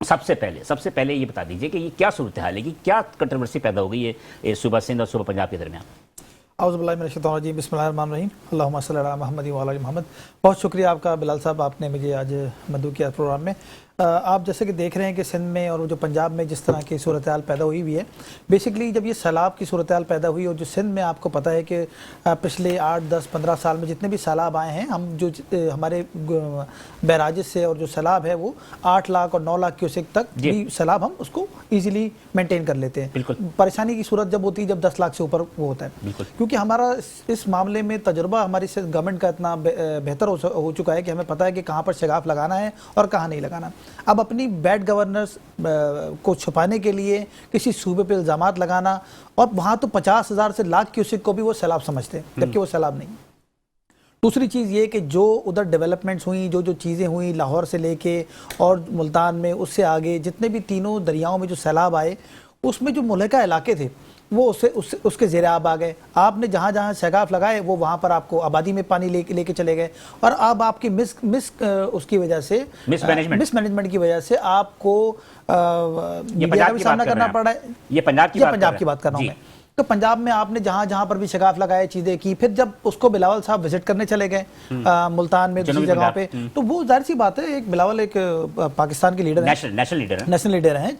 سب سے پہلے یہ بتا دیجئے کہ یہ کیا صورتحال ہے کہ کیا کنٹروورسی پیدا ہو گئی ہے صوبہ سندھ اور صوبہ پنجاب کے درمیان؟ اعوذ باللہ من الشیطان الرجیم، بسم اللہ الرحمن الرحیم، اللہم صلی علی محمد و علی محمد۔ بہت شکریہ آپ کا بلال صاحب، آپ نے مجھے آج مدعو کیا پروگرام میں۔ آپ جیسے کہ دیکھ رہے ہیں کہ سندھ میں اور جو پنجاب میں جس طرح کی صورتحال پیدا ہوئی ہے، بیسکلی جب یہ سیلاب کی صورتحال پیدا ہوئی، اور جو سندھ میں آپ کو پتہ ہے کہ پچھلے 8 10 15 سال میں جتنے بھی سیلاب آئے ہیں، ہم جو ہمارے بیراجز سے اور جو سیلاب ہے وہ 8 لاکھ اور 9 لاکھ کیوسک تک بھی سیلاب ہم اس کو ایزیلی مینٹین کر لیتے ہیں۔ پریشانی کی صورت جب ہوتی ہے جب 10 لاکھ سے اوپر وہ ہوتا ہے، کیونکہ ہمارا اس معاملے میں تجربہ ہماری گورنمنٹ کا اتنا بہتر ہو چکا ہے کہ ہمیں پتہ ہے کہ کہاں پر شگاف لگانا ہے اور کہاں نہیں لگانا۔ اب اپنی بیڈ گورننس کو چھپانے کے لیے کسی صوبے پہ الزامات لگانا، اور وہاں تو 50,000 سے لاکھ کیوسک کو بھی وہ سیلاب سمجھتے ہیں جبکہ وہ سیلاب نہیں۔ دوسری چیز یہ کہ جو ادھر ڈیولپمنٹس ہوئیں، جو چیزیں ہوئیں لاہور سے لے کے اور ملتان میں، اس سے آگے جتنے بھی تینوں دریاؤں میں جو سیلاب آئے، اس میں جو ملحقہ علاقے تھے وہ اس کے زیر آب آ گئے۔ آپ نے جہاں جہاں شگاف لگائے وہ وہاں پر آپ کو آبادی میں پانی لے کے چلے گئے، اور اب آپ کی اس کی وجہ سے مس مینجمنٹ کی وجہ سے آپ کو میڈیا کا بھی سامنا کرنا پڑ رہا ہے۔ یہ پنجاب کی بات کر رہا ہوں میں۔ تو پنجاب میں آپ نے جہاں پر بھی شگاف لگائے، چیزیں کی، پھر جب اس کو بلاول صاحب وزٹ کرنے چلے گئے ملتان میں دوسری جگہ پہ، تو وہ ظاہر سی بات ہے، ایک بلاول ایک پاکستان کے لیڈر ہیں، نیشنل لیڈر ہیں،